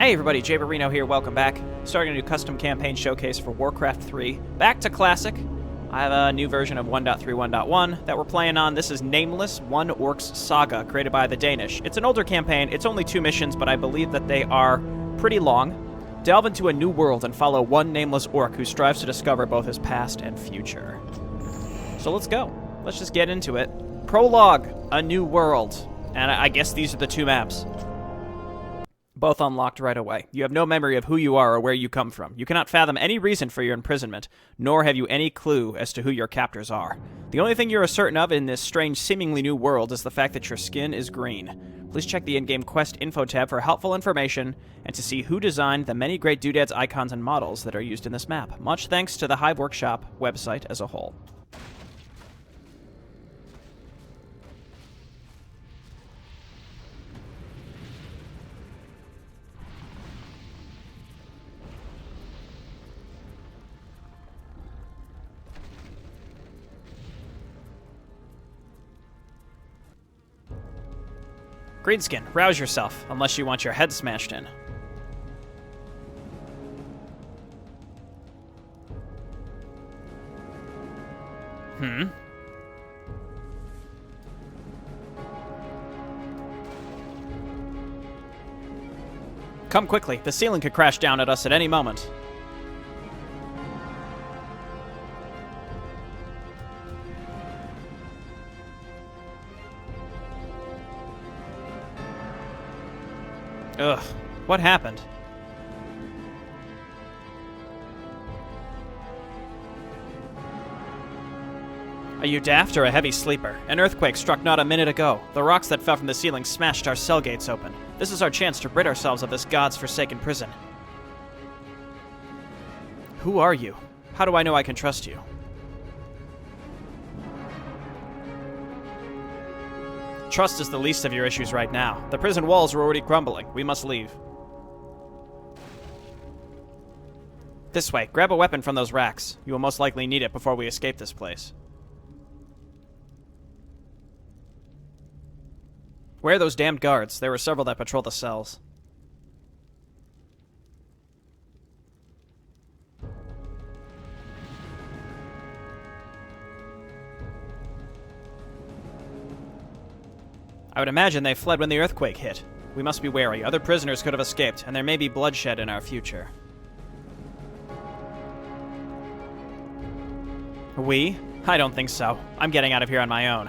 Hey everybody, Jay Barrino here, welcome back. Starting a new custom campaign showcase for Warcraft 3. Back to Classic. I have a new version of 1.3.1.1 that we're playing on. This is Nameless, One Orc's Saga, created by TheDanish. It's an older campaign, it's only 2 missions, but I believe that they are pretty long. Delve into a new world and follow one nameless orc who strives to discover both his past and future. So let's go. Let's just get into it. Prologue, a new world. And I guess these are the 2 maps. Both unlocked right away. You have no memory of who you are or where you come from. You cannot fathom any reason for your imprisonment, nor have you any clue as to who your captors are. The only thing you are certain of in this strange, seemingly new world is the fact that your skin is green. Please check the in-game quest info tab for helpful information and to see who designed the many great doodads, icons, and models that are used in this map. Much thanks to the Hive Workshop website as a whole. Greenskin, rouse yourself, unless you want your head smashed in. Come quickly, the ceiling could crash down at us at any moment. Ugh, what happened? Are you daft or a heavy sleeper? An earthquake struck not a minute ago. The rocks that fell from the ceiling smashed our cell gates open. This is our chance to rid ourselves of this god's forsaken prison. Who are you? How do I know I can trust you? Trust is the least of your issues right now. The prison walls are already crumbling. We must leave. This way. Grab a weapon from those racks. You will most likely need it before we escape this place. Where are those damned guards? There were several that patrol the cells. I would imagine they fled when the earthquake hit. We must be wary. Other prisoners could have escaped, and there may be bloodshed in our future. We? I don't think so. I'm getting out of here on my own.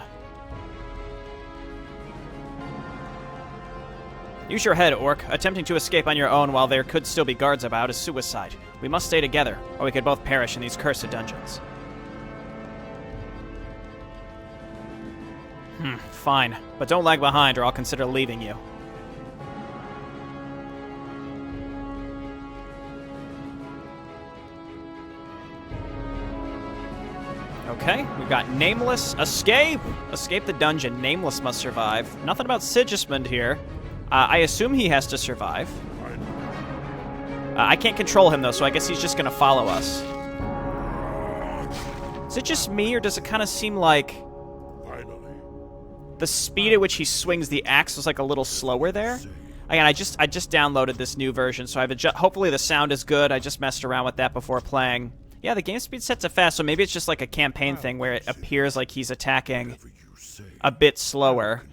Use your head, Orc. Attempting to escape on your own while there could still be guards about is suicide. We must stay together, or we could both perish in these cursed dungeons. Fine. But don't lag behind or I'll consider leaving you. Okay, we've got Nameless. Escape! Escape the dungeon. Nameless must survive. Nothing about Sigismund here. I assume he has to survive. I can't control him, though, so I guess he's just going to follow us. Is it just me, or does it kind of seem like the speed at which he swings the axe was like a little slower there? Again, I just downloaded this new version, so hopefully the sound is good. I just messed around with that before playing. Yeah, the game speed set to fast, so maybe it's just like a campaign thing where it appears like he's attacking a bit slower.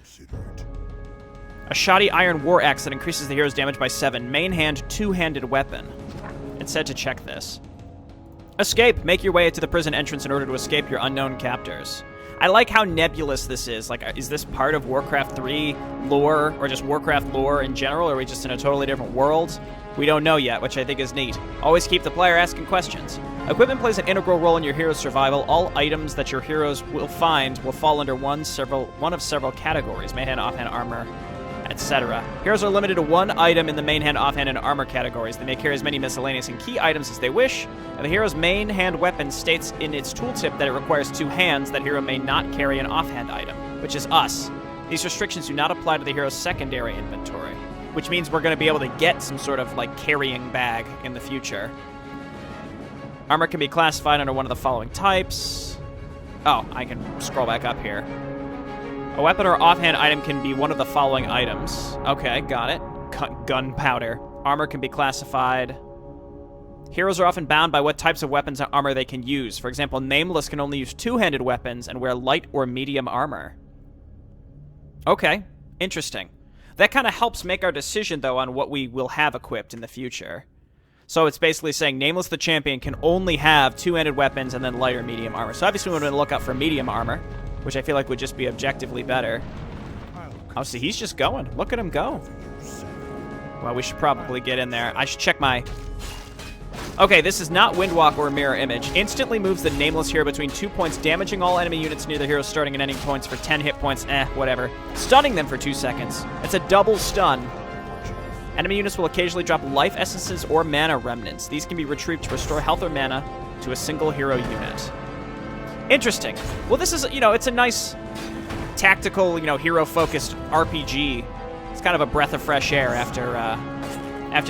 A shoddy iron war axe that increases the hero's damage by 7. Main hand, 2-handed weapon. It said to check this. Escape! Make your way to the prison entrance in order to escape your unknown captors. I like how nebulous this is. Like, is this part of Warcraft 3 lore, or just Warcraft lore in general, or are we just in a totally different world? We don't know yet, which I think is neat. Always keep the player asking questions. Equipment plays an integral role in your hero's survival. All items that your heroes will find will fall under one of several categories: main hand, offhand, armor, etc. Heroes are limited to 1 item in the main hand, offhand, and armor categories. They may carry as many miscellaneous and key items as they wish, and the hero's main hand weapon states in its tooltip that it requires 2 hands. That hero may not carry an offhand item, which is us. These restrictions do not apply to the hero's secondary inventory, which means we're going to be able to get some sort of, like, carrying bag in the future. Armor can be classified under one of the following types. Oh, I can scroll back up here. A weapon or offhand item can be one of the following items. Okay, got it. Gunpowder. Armor can be classified. Heroes are often bound by what types of weapons and armor they can use. For example, Nameless can only use two-handed weapons and wear light or medium armor. Okay, interesting. That kind of helps make our decision, though, on what we will have equipped in the future. So it's basically saying Nameless the Champion can only have two-handed weapons and then light or medium armor. So obviously we want to look out for medium armor, which I feel like would just be objectively better. Oh, see, he's just going. Look at him go. Well, we should probably get in there. I should check my... Okay, this is not Windwalk or Mirror Image. Instantly moves the Nameless hero between 2 points, damaging all enemy units near the hero's starting and ending points for 10 hit points. Whatever. Stunning them for 2 seconds. It's a double stun. Enemy units will occasionally drop life essences or mana remnants. These can be retrieved to restore health or mana to a single hero unit. Interesting. Well, this is, it's a nice tactical, hero-focused RPG. It's kind of a breath of fresh air after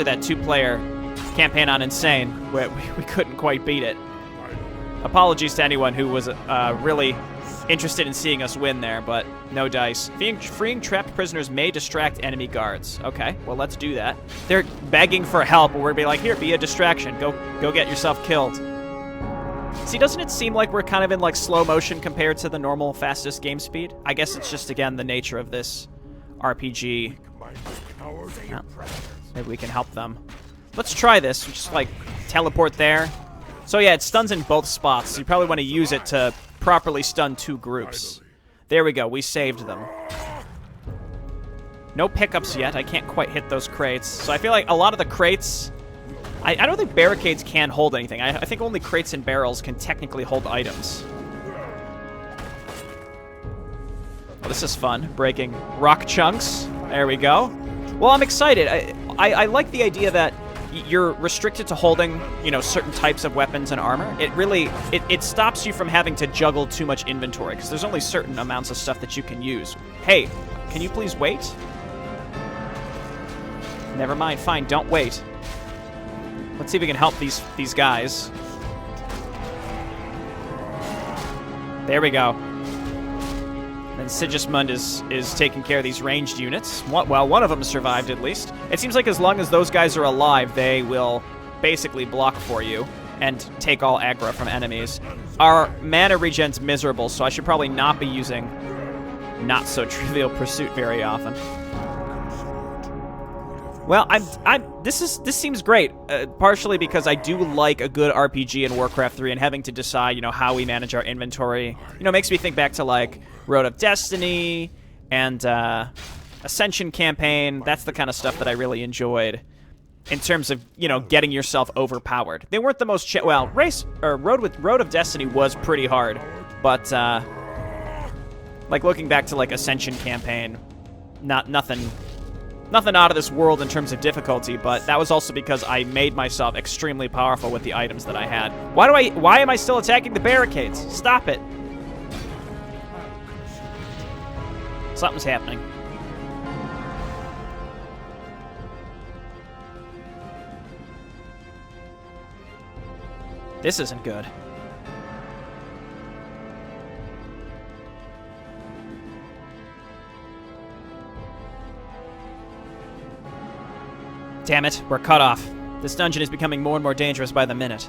that two-player campaign on Insane, where we couldn't quite beat it. Apologies to anyone who was really interested in seeing us win there, but no dice. Freeing trapped prisoners may distract enemy guards. Okay, well, let's do that. They're begging for help, and we're be like, here, be a distraction. Go get yourself killed. See, doesn't it seem like we're kind of in, like, slow motion compared to the normal fastest game speed? I guess it's just, again, the nature of this RPG. Yeah. Maybe we can help them. Let's try this. Just, like, teleport there. So, yeah, it stuns in both spots. So you probably want to use it to properly stun 2 groups. There we go. We saved them. No pickups yet. I can't quite hit those crates. So I feel like a lot of the crates... I don't think barricades can hold anything. I think only crates and barrels can technically hold items. Well, this is fun. Breaking rock chunks. There we go. Well, I'm excited. I like the idea that you're restricted to holding, certain types of weapons and armor. It really, it stops you from having to juggle too much inventory, because there's only certain amounts of stuff that you can use. Hey, can you please wait? Never mind, fine, don't wait. Let's see if we can help these guys. There we go. And Sigismund is taking care of these ranged units. Well, one of them survived, at least. It seems like as long as those guys are alive, they will basically block for you and take all aggro from enemies. Our mana regen's miserable, so I should probably not be using not-so-trivial Pursuit very often. Well, this seems great, partially because I do like a good RPG in Warcraft 3, and having to decide, how we manage our inventory, makes me think back to, like, Road of Destiny and Ascension campaign. That's the kind of stuff that I really enjoyed in terms of, getting yourself overpowered. They weren't the most Road of Destiny was pretty hard, but like looking back to like Ascension campaign, nothing out of this world in terms of difficulty, but that was also because I made myself extremely powerful with the items that I had. Why am I still attacking the barricades? Stop it. Something's happening. This isn't good. Damn it, we're cut off. This dungeon is becoming more and more dangerous by the minute.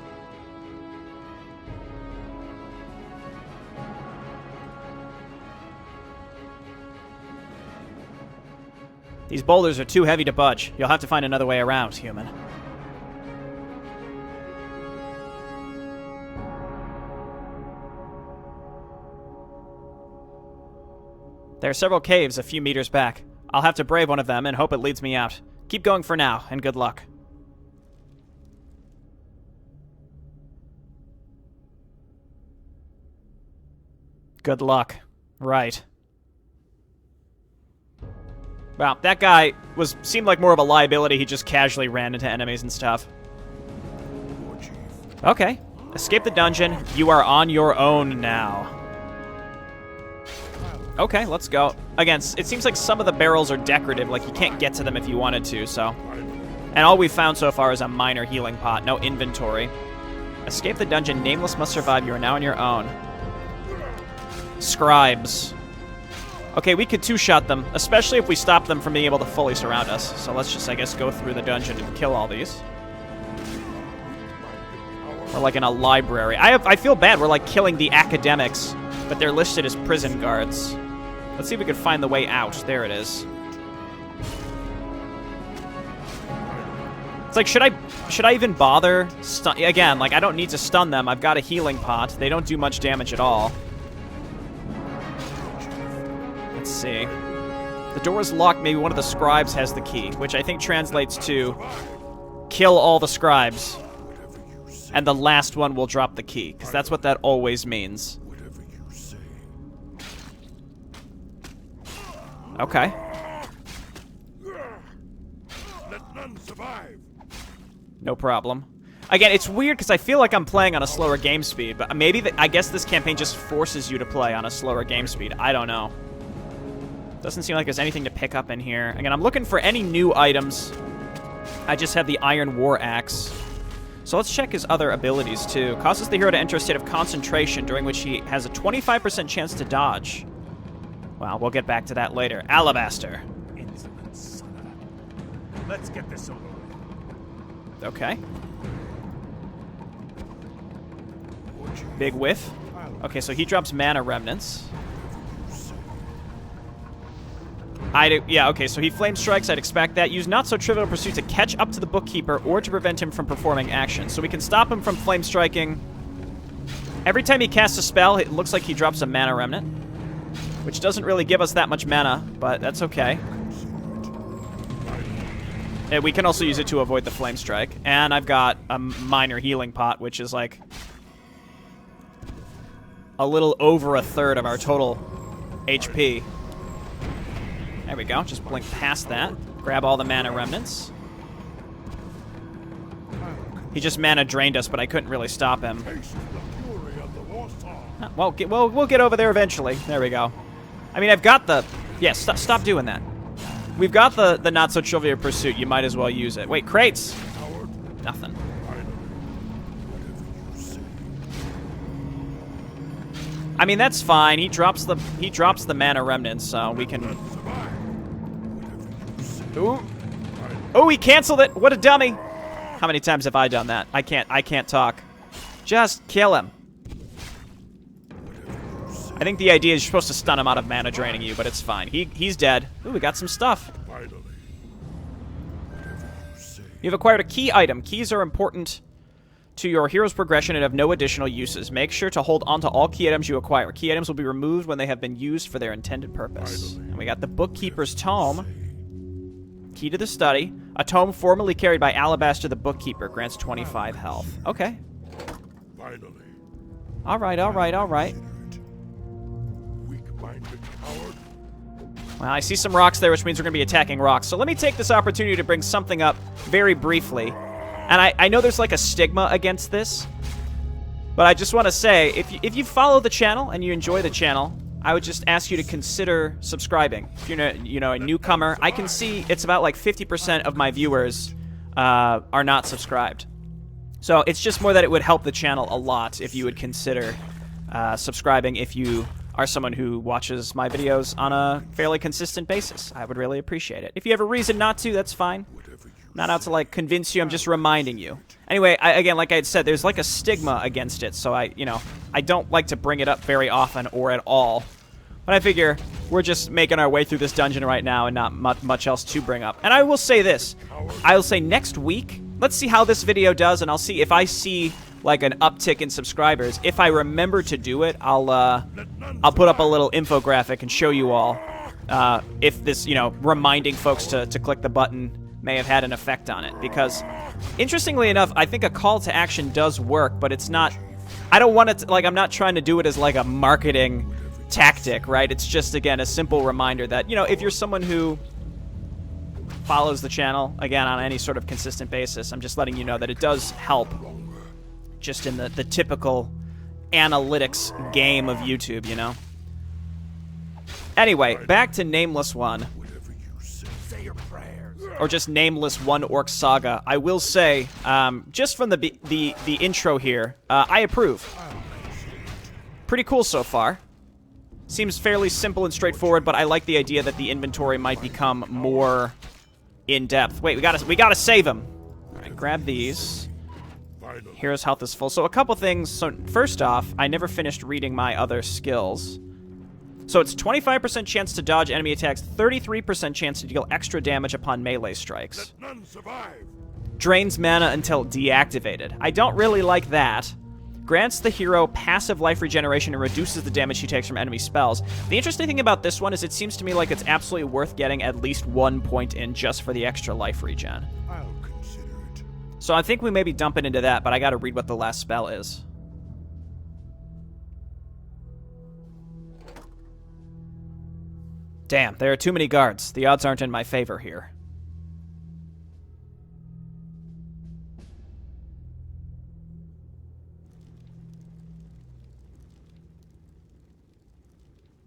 These boulders are too heavy to budge. You'll have to find another way around, human. There are several caves a few meters back. I'll have to brave one of them and hope it leads me out. Keep going for now, and good luck. Good luck. Right. Wow, that guy seemed like more of a liability. He just casually ran into enemies and stuff. Okay. Escape the dungeon. You are on your own now. Okay, let's go. Again, it seems like some of the barrels are decorative, like you can't get to them if you wanted to, so. And all we've found so far is a minor healing pot, no inventory. Escape the dungeon. Nameless must survive. You are now on your own. Scribes. Okay, we could two-shot them, especially if we stop them from being able to fully surround us. So let's just, I guess, go through the dungeon and kill all these. We're like in a library. I feel bad. We're like killing the academics, but they're listed as prison guards. Let's see if we can find the way out. There it is. It's like, should I even bother? Again, like, I don't need to stun them. I've got a healing pot. They don't do much damage at all. Let's see. The door is locked. Maybe one of the scribes has the key, which I think translates to kill all the scribes. And the last one will drop the key, because that's what that always means. Okay. Let none survive. No problem. Again, it's weird because I feel like I'm playing on a slower game speed, but maybe I guess this campaign just forces you to play on a slower game speed. I don't know. Doesn't seem like there's anything to pick up in here. Again, I'm looking for any new items. I just have the Iron War Axe. So let's check his other abilities, too. Causes the hero to enter a state of concentration, during which he has a 25% chance to dodge. Well, we'll get back to that later. Alabaster. Insolent son. Let's get this over with. Okay. Big whiff. Okay, so he drops mana remnants. Yeah, okay, so he flame strikes. I'd expect that. Use not so trivial pursuit to catch up to the bookkeeper or to prevent him from performing actions. So we can stop him from flame striking. Every time he casts a spell, it looks like he drops a mana remnant, which doesn't really give us that much mana, but that's okay. And we can also use it to avoid the flame strike. And I've got a minor healing pot, which is like a little over a third of our total HP. There we go. Just blink past that. Grab all the mana remnants. He just mana drained us, but I couldn't really stop him. Well, we'll get over there eventually. There we go. I mean, I've got the... Yeah, stop doing that. We've got the not-so-trivial pursuit. You might as well use it. Wait, crates! Nothing. I mean, that's fine. He drops the mana remnants, so we can... Ooh. Oh, he canceled it! What a dummy! How many times have I done that? I can't talk. Just kill him. I think the idea is you're supposed to stun him out of mana draining you, but it's fine. He's dead. Ooh, we got some stuff. You've acquired a key item. Keys are important to your hero's progression and have no additional uses. Make sure to hold on to all key items you acquire. Key items will be removed when they have been used for their intended purpose. And we got the Bookkeeper's Tome. Key to the study. A tome formerly carried by Alabaster the Bookkeeper grants 25 health. Okay. Alright. Well, I see some rocks there, which means we're going to be attacking rocks. So let me take this opportunity to bring something up very briefly. And I know there's like a stigma against this, but I just want to say, if you follow the channel and you enjoy the channel, I would just ask you to consider subscribing. If you're a newcomer, I can see it's about like 50% of my viewers are not subscribed. So it's just more that it would help the channel a lot if you would consider subscribing if you are someone who watches my videos on a fairly consistent basis. I would really appreciate it. If you have a reason not to, that's fine. I'm not out to like convince you, I'm just reminding you. Anyway, again, like I had said, there's like a stigma against it, so I don't like to bring it up very often or at all. But I figure we're just making our way through this dungeon right now and not much else to bring up. And I will say this. I will say next week, let's see how this video does, and I'll see if I see like an uptick in subscribers. If I remember to do it, I'll put up a little infographic and show you all if this, reminding folks to click the button may have had an effect on it. Because, interestingly enough, I think a call to action does work, but it's not... I don't want it to... Like, I'm not trying to do it as, like, a marketing tactic, right? It's just, again, a simple reminder that, if you're someone who follows the channel, again, on any sort of consistent basis, I'm just letting you know that it does help just in the typical analytics game of YouTube, Anyway, back to Nameless 1. Or just Nameless 1 Orc Saga. I will say, just from the intro here, I approve. Pretty cool so far. Seems fairly simple and straightforward, but I like the idea that the inventory might become more in-depth. Wait, we gotta save him. All right, grab these. Hero's health is full. So a couple things. So first off, I never finished reading my other skills. So it's 25% chance to dodge enemy attacks, 33% chance to deal extra damage upon melee strikes. Let none survive. Drains mana until deactivated. I don't really like that. Grants the hero passive life regeneration and reduces the damage he takes from enemy spells. The interesting thing about this one is it seems to me like it's absolutely worth getting at least 1 point in just for the extra life regen. I'll consider it. So I think we maybe dump it into that, but I gotta read what the last spell is. Damn, there are too many guards. The odds aren't in my favor here.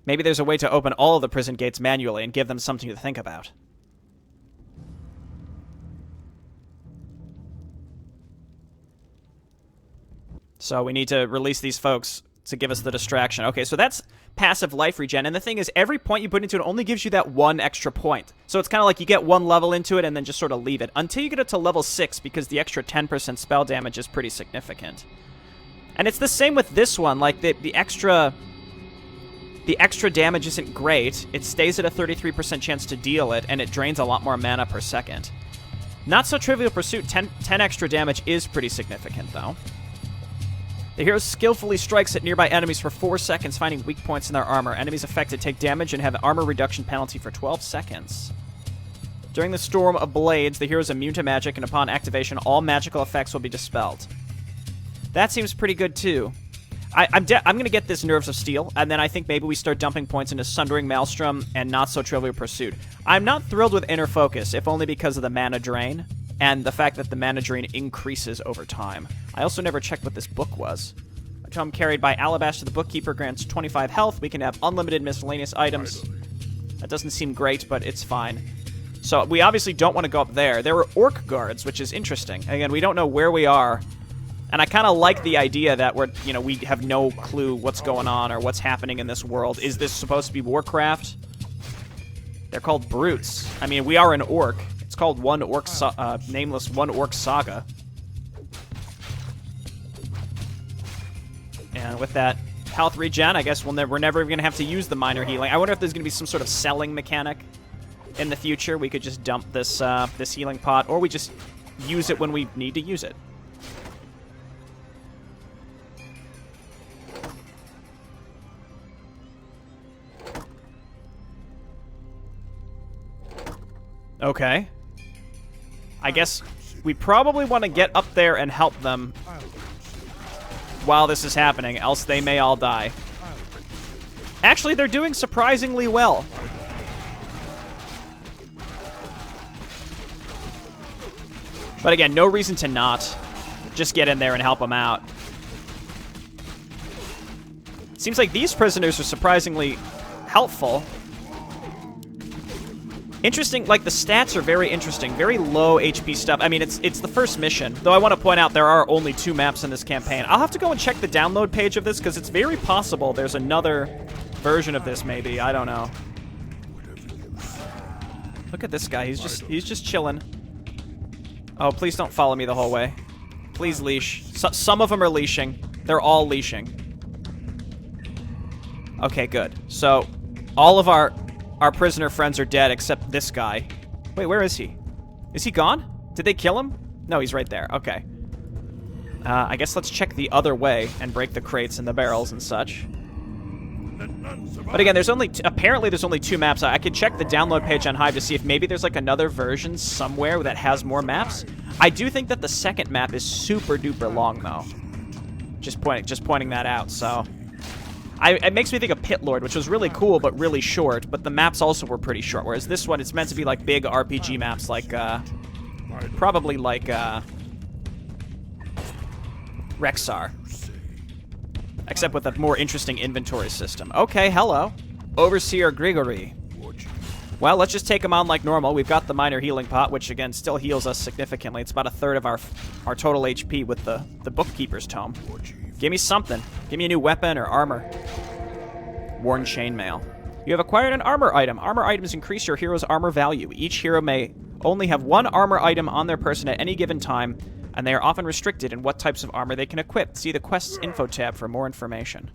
Maybe there's a way to open all of the prison gates manually and give them something to think about. So we need to release these folks to give us the distraction. Okay, so that's passive life regen. And the thing is, every point you put into it only gives you that 1 extra point. So it's kind of like you get 1 level into it and then just sort of leave it. Until you get it to level 6, because the extra 10% spell damage is pretty significant. And it's the same with this one. Like, the extra damage isn't great. It stays at a 33% chance to deal it, and it drains a lot more mana per second. Not so trivial pursuit. 10 extra damage is pretty significant, though. The hero skillfully strikes at nearby enemies for 4 seconds, finding weak points in their armor. Enemies affected take damage and have an armor reduction penalty for 12 seconds. During the Storm of Blades, the hero is immune to magic, and upon activation, all magical effects will be dispelled. That seems pretty good, too. I'm going to get this Nerves of Steel, and then I think maybe we start dumping points into Sundering Maelstrom and Not So Trivial Pursuit. I'm not thrilled with Inner Focus, if only because of the mana drain, and the fact that the mana drain increases over time. I also never checked what this book was. A tome carried by Alabaster the Bookkeeper grants 25 health. We can have unlimited miscellaneous items. That doesn't seem great, but it's fine. So we obviously don't want to go up there. There are orc guards, which is interesting. Again, we don't know where we are. And I kind of like the idea that we have no clue what's going on or what's happening in this world. Is this supposed to be Warcraft? They're called brutes. I mean, we are an orc. It's called Nameless One Orc Saga. And with that health regen, I guess we're never even going to have to use the minor healing. I wonder if there's going to be some sort of selling mechanic in the future. We could just dump this this healing pot, or we just use it when we need to use it. Okay. I guess we probably want to get up there and help them while this is happening, else they may all die. Actually, they're doing surprisingly well. But again, no reason to not. Just get in there and help them out. It seems like these prisoners are surprisingly helpful. Interesting, like the stats are very interesting, very low HP stuff. I mean, it's the first mission, though I want to point out there are only 2 maps in this campaign. I'll have to go and check the download page of this, because it's very possible there's another version of this, maybe. I don't know. Look at this guy, he's just chilling. Oh, please don't follow me the whole way. Please leash. Some of them are leashing. They're all leashing. Okay, good. So, all of our prisoner friends are dead, except this guy. Wait, where is he? Is he gone? Did they kill him? No, he's right there. Okay. I guess let's check the other way and break the crates and the barrels and such. But again, apparently there's only 2 maps. I could check the download page on Hive to see if maybe there's like another version somewhere that has more maps. I do think that the second map is super duper long, though. Just pointing that out, so... it makes me think of Pit Lord, which was really cool, but really short, but the maps also were pretty short, whereas this one, it's meant to be like big RPG maps, like, probably like, Rexar. Except with a more interesting inventory system. Okay, hello. Overseer Grigory. Well, let's just take him on like normal. We've got the minor healing pot, which, again, still heals us significantly. It's about a third of our total HP with the Bookkeeper's Tome. Give me something. Give me a new weapon or armor. worn chainmail. You have acquired an armor item. Armor items increase your hero's armor value. Each hero may only have one armor item on their person at any given time, and they are often restricted in what types of armor they can equip. See the quest's info tab for more information.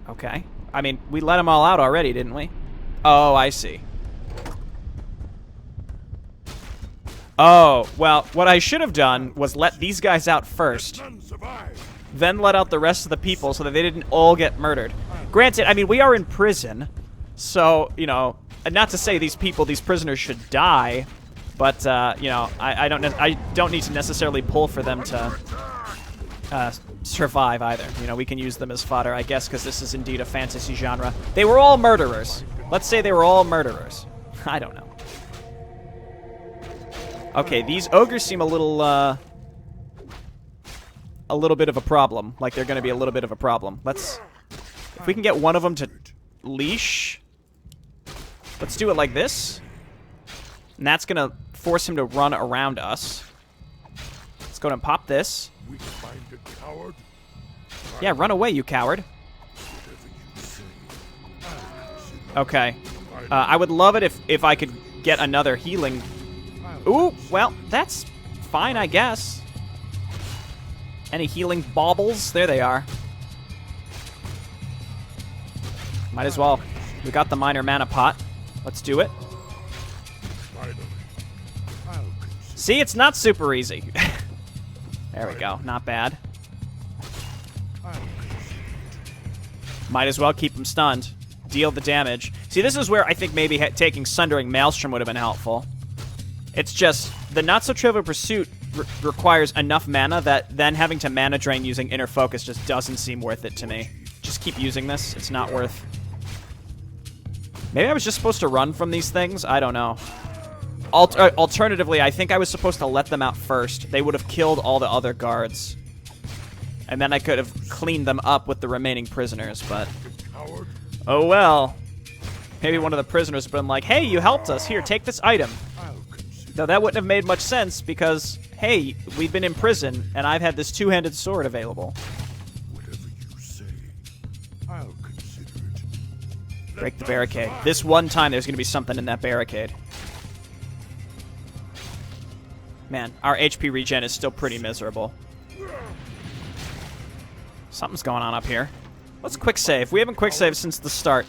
Okay. I mean, we let them all out already, didn't we? Oh, I see. Oh, well, what I should have done was let these guys out first, then let out the rest of the people so that they didn't all get murdered. Granted, I mean, we are in prison, so, you know, not to say these prisoners should die, but, you know, I don't need to necessarily pull for them to survive either. You know, we can use them as fodder, I guess, because this is indeed a fantasy genre. They were all murderers. Let's say they were all murderers. I don't know. Okay, these ogres seem a little bit of a problem. Like they're going to be a little bit of a problem. If we can get one of them to leash, let's do it like this. And that's going to force him to run around us. Let's go and pop this. Yeah, run away, you coward. Okay. I would love it if I could get another healing. Ooh, well, that's fine, I guess. Any healing baubles? There they are. Might as well. We got the minor mana pot. Let's do it. See, it's not super easy. There we go. Not bad. Might as well keep him stunned. Deal the damage. See, this is where I think maybe taking Sundering Maelstrom would have been helpful. It's just, the not-so-trivial pursuit requires enough mana that then having to mana drain using Inner Focus just doesn't seem worth it to me. Just keep using this. It's not worth. Maybe I was just supposed to run from these things? I don't know. Alternatively, I think I was supposed to let them out first. They would have killed all the other guards. And then I could have cleaned them up with the remaining prisoners, but... oh well. Maybe one of the prisoners would have been like, hey, you helped us. Here, take this item. Though that wouldn't have made much sense because, hey, we've been in prison, and I've had this two-handed sword available. Whatever you say, I'll consider it. Break the barricade. This one time there's going to be something in that barricade. Man, our HP regen is still pretty miserable. Something's going on up here. Let's quick save. We haven't quick saved since the start.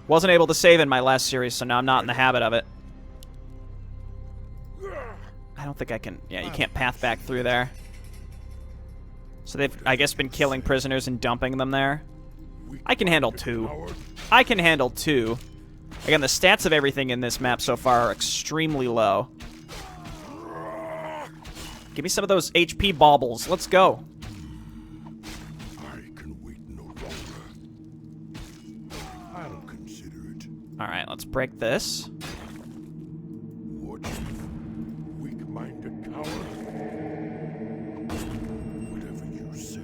Wasn't able to save in my last series, so now I'm not in the habit of it. I don't think I can... yeah, you can't path back through there. So they've, I guess, been killing prisoners and dumping them there. I can handle 2. I can handle 2. Again, the stats of everything in this map so far are extremely low. Give me some of those HP baubles. Let's go. Alright, let's break this. What? Weak-minded coward? Whatever you say.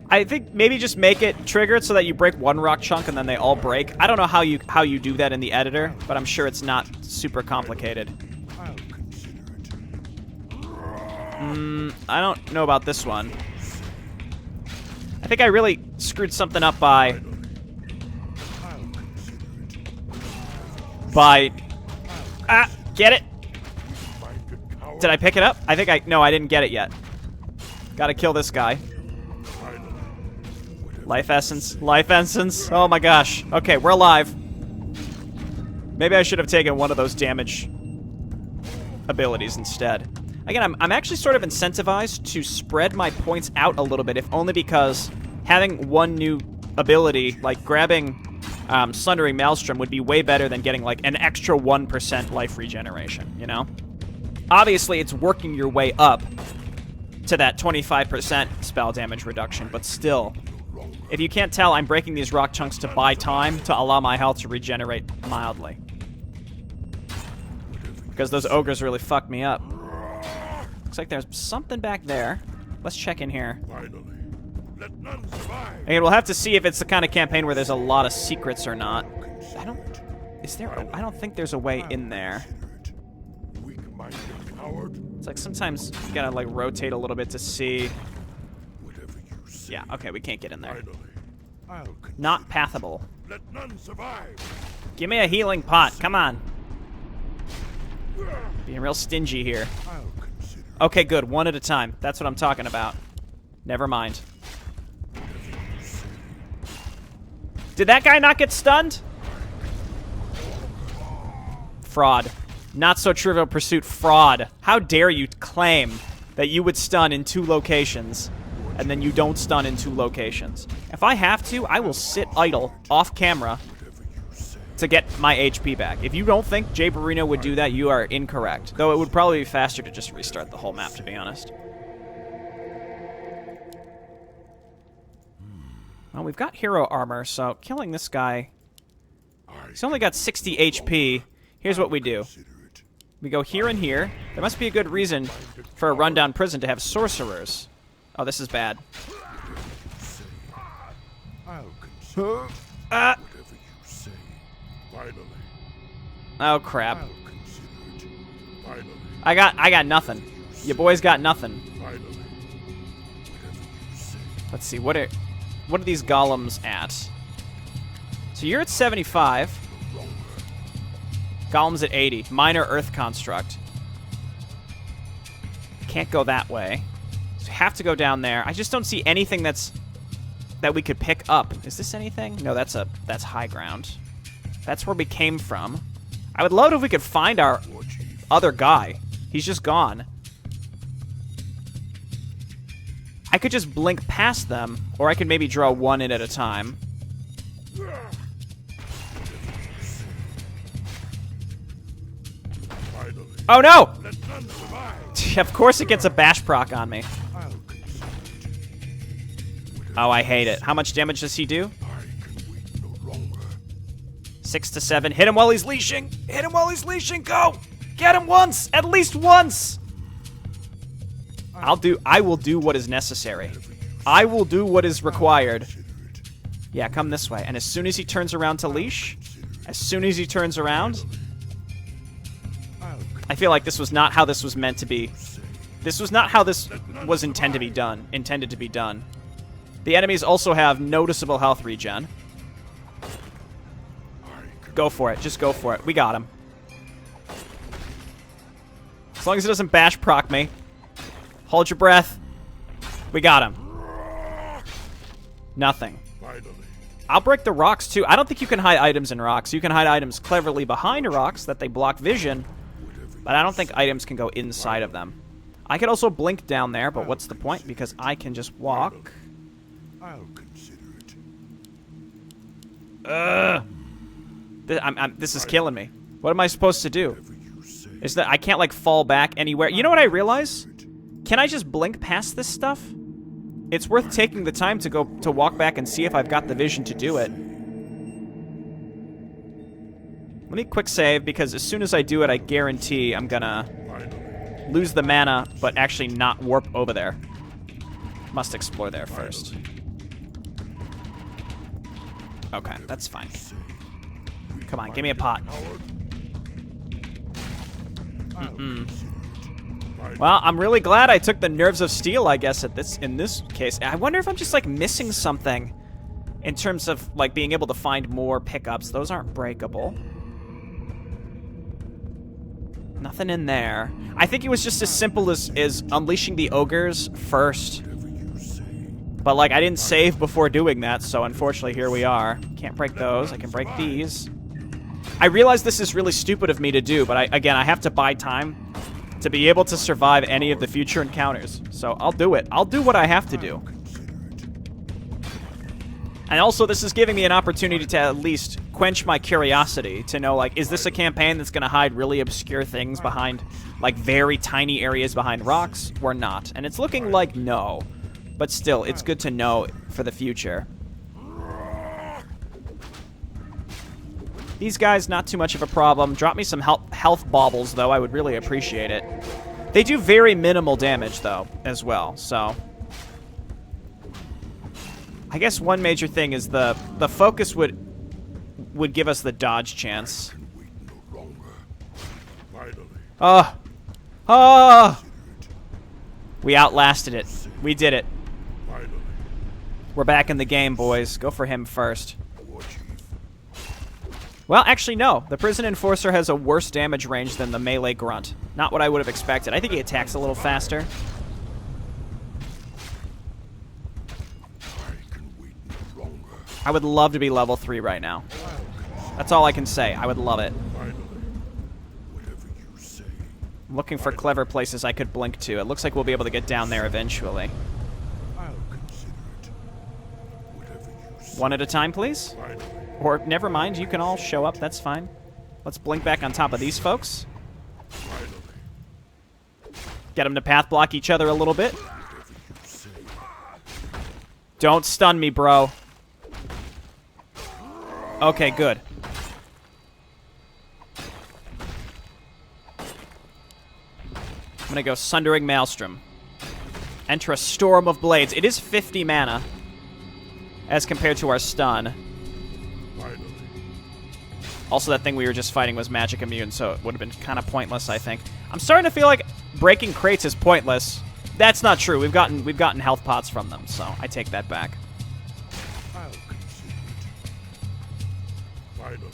I think maybe just make it triggered so that you break one rock chunk and then they all break. I don't know how you do that in the editor, but I'm sure it's not super complicated. I'll consider it. I don't know about this one. I think I really screwed something up by... get it? Did I pick it up? I think no, I didn't get it yet. Gotta kill this guy. Life essence. Life essence. Oh my gosh. Okay, we're alive. Maybe I should have taken one of those damage abilities instead. Again, I'm actually sort of incentivized to spread my points out a little bit, if only because having one new ability, like grabbing Sundering Maelstrom, would be way better than getting like an extra 1% life regeneration, you know? Obviously, it's working your way up to that 25% spell damage reduction, but still, if you can't tell, I'm breaking these rock chunks to buy time to allow my health to regenerate mildly. Because those ogres really fucked me up. Looks like there's something back there. Let's check in here. And we'll have to see if it's the kind of campaign where there's a lot of secrets or not. I don't think there's a way in there. It's like sometimes you gotta like rotate a little bit to see. Yeah, okay, we can't get in there. Finally, I'll consider Not pathable. Let none survive. Give me a healing pot. Come on. Being real stingy here. I'll consider Okay, good. One at a time. That's what I'm talking about. Never mind. Did that guy not get stunned? Fraud. Not so trivial pursuit. Fraud. How dare you claim that you would stun in 2 locations and then you don't stun in 2 locations. If I have to, I will sit idle off camera to get my HP back. If you don't think Jay Barino would do that, you are incorrect. Though it would probably be faster to just restart the whole map, to be honest. Well, we've got hero armor, so killing this guy... He's only got 60 HP. Here's what we do. We go here and here. There must be a good reason for a rundown prison to have sorcerers. Oh, this is bad. I'll consider Ah! whatever you say. Finally, Oh, crap. I'll consider it. Finally, I got nothing. Your boy's got nothing. finally, whatever you say. Let's see, what are these golems at? So you're at 75. Golems at 80. Minor earth construct. Can't go that way. So we have to go down there. I just don't see anything that we could pick up. Is this anything? No, that's high ground. That's where we came from. I would love it if we could find our other guy. He's just gone. I could just blink past them, or I could maybe draw one in at a time. Finally, Oh no! let none survive. Of course it gets a bash proc on me. I'll consider it. Oh, I hate it. How much damage does he do? I can wait no longer. 6 to 7. Hit him while he's leashing. Hit him while he's leashing. Go! Get him once! At least once! I will do what is necessary. I will do what is required. Consider it. Yeah, come this way. And as soon as he turns around to leash, as soon as he turns around, I'll I feel like this was not how this was meant to be. This was not how this was intended to be done. The enemies also have noticeable health regen. Go for it. Just go for it. We got him. As long as it doesn't bash proc me. Hold your breath. We got him. Nothing. finally. I'll break the rocks, too. I don't think you can hide items in rocks. You can hide items cleverly behind rocks that they block vision, but I don't think items can go inside of them. I could also blink down there, but what's the point? Because I can just walk. I'll consider it. This is killing me. What am I supposed to do? Whatever you say. Is that I can't, like, fall back anywhere? You know what I realize? Can I just blink past this stuff? It's worth taking the time to walk back and see if I've got the vision to do it. Let me quick save, because as soon as I do it, I guarantee I'm gonna lose the mana, but actually not warp over there. Must explore there first. Okay, that's fine. Come on, give me a pot. Well, I'm really glad I took the Nerves of Steel, I guess, in this case. I wonder if I'm just, like, missing something in terms of, like, being able to find more pickups. Those aren't breakable. Nothing in there. I think it was just as simple as unleashing the ogres first. But, like, I didn't save before doing that, so unfortunately here we are. Can't break those. I can break these. I realize this is really stupid of me to do, but again, I have to buy time to be able to survive any of the future encounters. So I'll do it. I'll do what I have to do. And also, this is giving me an opportunity to at least quench my curiosity to know, like, is this a campaign that's going to hide really obscure things behind, like, very tiny areas behind rocks, or not? And it's looking like no. But still, it's good to know for the future. These guys, not too much of a problem. Drop me some health baubles, though. I would really appreciate it. They do very minimal damage, though, as well, so... I guess one major thing is the focus would give us the dodge chance. Oh! Oh! We outlasted it. We did it. We're back in the game, boys. Go for him first. War Chief. Well, actually, no. The Prison Enforcer has a worse damage range than the Melee Grunt. Not what I would have expected. I think he attacks a little faster. I can wait no longer. I would love to be level 3 right now. That's all I can say. I would love it. Finally, whatever you say. I'm looking for clever places I could blink to. It looks like we'll be able to get down there eventually. I'll consider it. Whatever you say. One at a time, please? Finally, Or, never mind, you can all show up. That's fine. Let's blink back on top of these folks. finally, Get them to path block each other a little bit. whatever you say. Don't stun me, bro. Okay, good. I'm gonna go Sundering Maelstrom. Enter a Storm of Blades. It is 50 mana as compared to our stun. Finally, Also, that thing we were just fighting was magic immune, so it would have been kind of pointless, I think. I'm starting to feel like breaking crates is pointless. That's not true. We've gotten health pots from them, so I take that back. I'll consider it. Finally,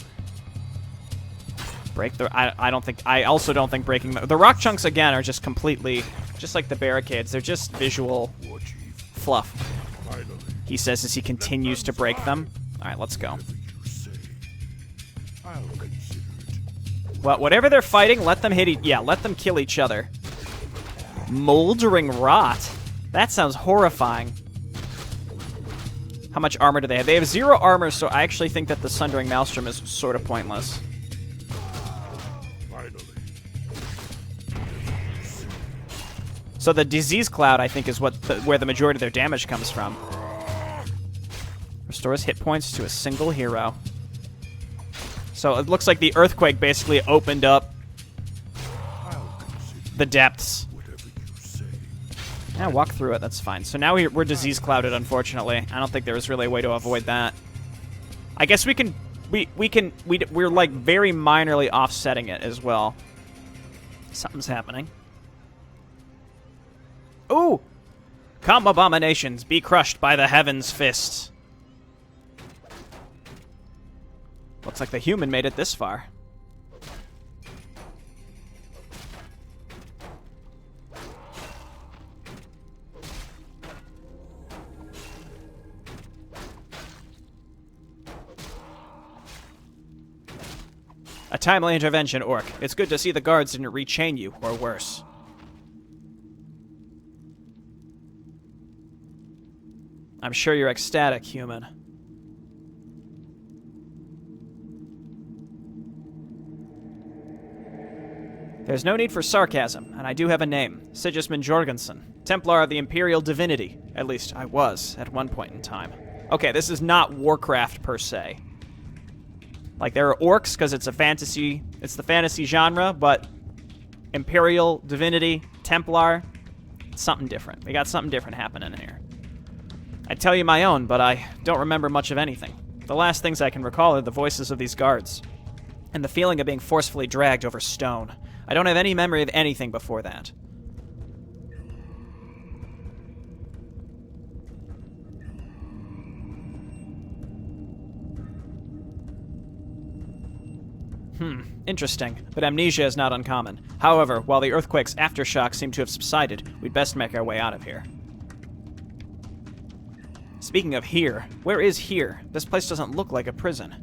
Break the... I also don't think breaking... The rock chunks, again, are just completely... Just like the barricades. They're just visual War Chief. fluff. Finally, He says as he continues to break them. Alright, let's go. whatever you say. I'll consider it. Well, whatever they're fighting, let them hit yeah, let them kill each other. Moldering Rot. That sounds horrifying. How much armor do they have? They have 0 armor, so I actually think that the Sundering Maelstrom is sort of pointless. Finally, So the Disease Cloud, I think, is where the majority of their damage comes from. Restores hit points to a single hero. So it looks like the Earthquake basically opened up I'll consider the depths. whatever you say. Yeah, walk through it. That's fine. So now we're disease clouded. Unfortunately, I don't think there was really a way to avoid that. I guess we can. We're like very minorly offsetting it as well. Something's happening. Ooh! Come, abominations, be crushed by the heaven's fist. Looks like the human made it this far. A timely intervention, Orc. It's good to see the guards didn't rechain you, or worse. I'm sure you're ecstatic, human. There's no need for sarcasm, and I do have a name. Sigismund Jorgensen, Templar of the Imperial Divinity. At least, I was, at one point in time. Okay, this is not Warcraft, per se. Like, there are orcs, because it's the fantasy genre, but Imperial Divinity, Templar, it's something different. We got something different happening here. I'd tell you my own, but I don't remember much of anything. The last things I can recall are the voices of these guards, and the feeling of being forcefully dragged over stone. I don't have any memory of anything before that. Interesting, but amnesia is not uncommon. However, while the earthquake's aftershocks seem to have subsided, we'd best make our way out of here. Speaking of here, where is here? This place doesn't look like a prison.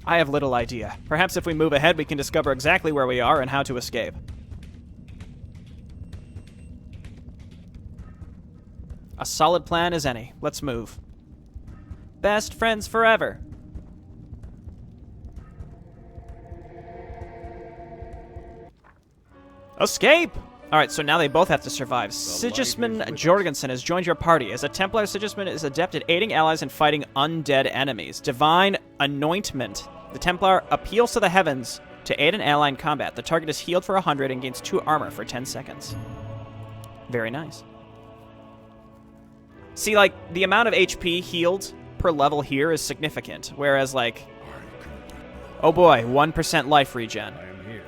I have little idea. Perhaps if we move ahead, we can discover exactly where we are and how to escape. A solid plan as any. Let's move. Best friends forever. Escape! Alright, so now they both have to survive. Sigismund Jorgensen has joined your party. As a Templar, Sigismund is adept at aiding allies in fighting undead enemies. Divine Anointment. The Templar appeals to the heavens to aid an ally in combat. The target is healed for 100 and gains 2 armor for 10 seconds. Very nice. See, like, the amount of HP healed per level here is significant, whereas, like, Oh boy, 1% life regen. I am here.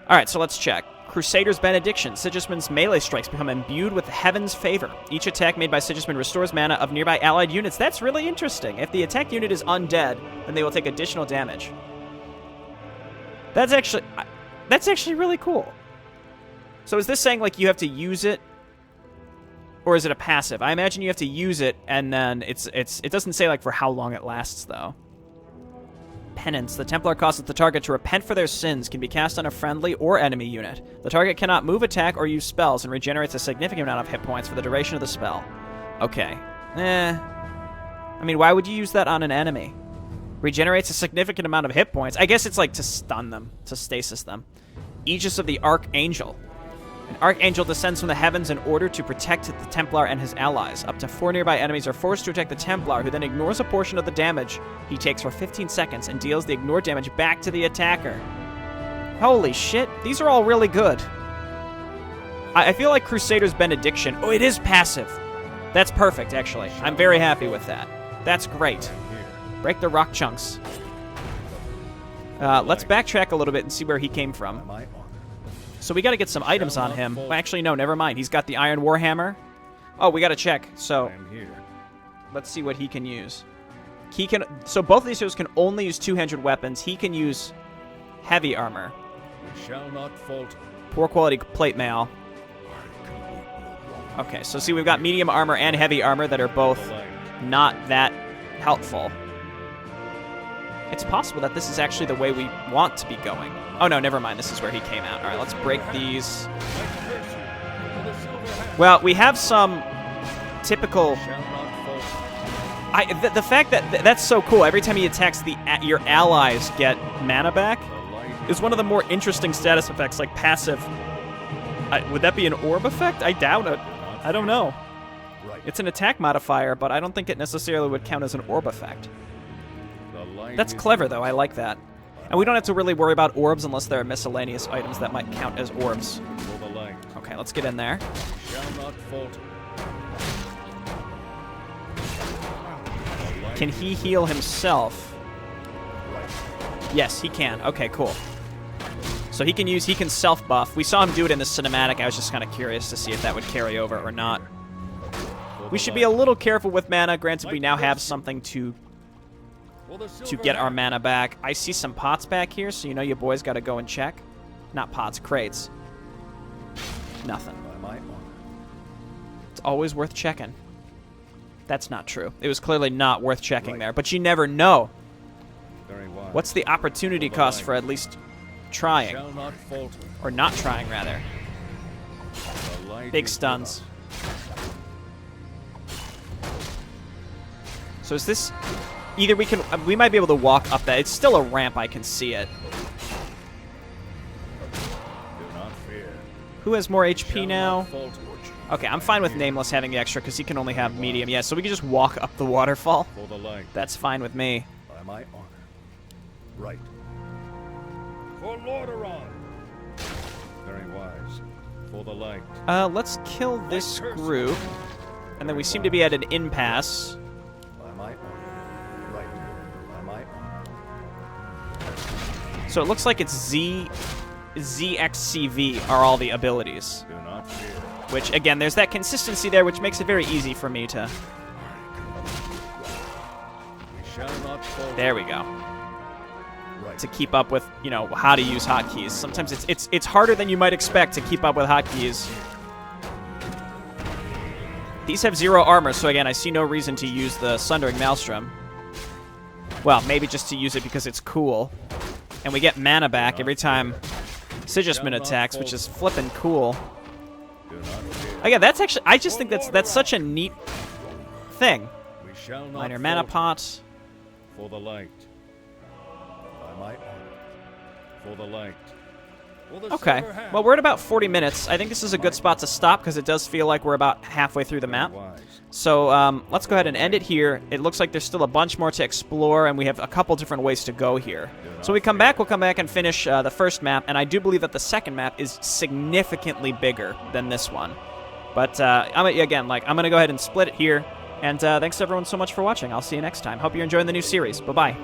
Alright, so let's check. Crusader's Benediction. Sigismund's melee strikes become imbued with heaven's favor. Each attack made by Sigismund restores mana of nearby allied units. That's really interesting. If the attack unit is undead, then they will take additional damage. That's actually really cool. So is this saying, like, you have to use it? Or is it a passive? I imagine you have to use it, and then it doesn't say, like, for how long it lasts, though. Penance. The Templar causes the target to repent for their sins, can be cast on a friendly or enemy unit. The target cannot move, attack, or use spells, and regenerates a significant amount of hit points for the duration of the spell. Okay. I mean, why would you use that on an enemy? Regenerates a significant amount of hit points. I guess it's like to stun them, to stasis them. Aegis of the Archangel. An Archangel descends from the heavens in order to protect the Templar and his allies. Up to 4 nearby enemies are forced to attack the Templar, who then ignores a portion of the damage he takes for 15 seconds and deals the ignored damage back to the attacker. Holy shit, these are all really good. I feel like Crusader's Benediction... Oh, it is passive. That's perfect, actually. I'm very happy with that. That's great. Break the rock chunks. Let's backtrack a little bit and see where he came from. So we got to get some items on him. Well, actually, no, never mind. He's got the Iron Warhammer. Oh, we got to check. So let's see what he can use. So both of these heroes can only use two-handed weapons. He can use heavy armor. We shall not falter. Poor quality plate mail. Okay, so see, we've got medium armor and heavy armor that are both not that helpful. It's possible that this is actually the way we want to be going. Oh, no, never mind. This is where he came out. All right, let's break these. Well, we have some typical... The fact that that's so cool. Every time he attacks, your allies get mana back is one of the more interesting status effects, like passive. Would that be an orb effect? I doubt it. I don't know. It's an attack modifier, but I don't think it necessarily would count as an orb effect. That's clever, though. I like that. And we don't have to really worry about orbs unless there are miscellaneous items that might count as orbs. Okay, let's get in there. Can he heal himself? Yes, he can. Okay, cool. So he can self-buff. We saw him do it in the cinematic. I was just kind of curious to see if that would carry over or not. We should be a little careful with mana. Granted, we now have something to get our mana back. I see some pots back here, so you know your boys got to go and check. Not pots, crates. Nothing. It's always worth checking. That's not true. It was clearly not worth checking there, but you never know. What's the opportunity cost for at least trying? Or not trying, rather. Big stuns. So is this... Either we might be able to walk up that. It's still a ramp, I can see it. Who has more HP now? Okay, I'm fine with Nameless having the extra because he can only have medium. Yeah, so we can just walk up the waterfall. That's fine with me. By my honor. Right. For Lordaeron. Very wise. For the light. Let's kill this group. And then we seem to be at an impasse. By my honor. Right. By my honor. So it looks like it's ZXCV are all the abilities. Do not fear. Which, again, there's that consistency there, which makes it very easy for me to... There we go. To keep up with, you know, how to use hotkeys. Sometimes it's harder than you might expect to keep up with hotkeys. These have 0 armor, so again, I see no reason to use the Sundering Maelstrom. Well, maybe just to use it because it's cool. And we get mana back every time Sigismund attacks, which is flippin' cool. Again, that's actually... I just think that's such a neat thing. Minor mana pot. For the light. By my honor. For the light. Okay. Well, we're at about 40 minutes. I think this is a good spot to stop because it does feel like we're about halfway through the map. So let's go ahead and end it here. It looks like there's still a bunch more to explore, and we have a couple different ways to go here. So we'll come back and finish the first map, and I do believe that the second map is significantly bigger than this one. But I'm going to go ahead and split it here. And thanks everyone so much for watching. I'll see you next time. Hope you're enjoying the new series. Bye-bye.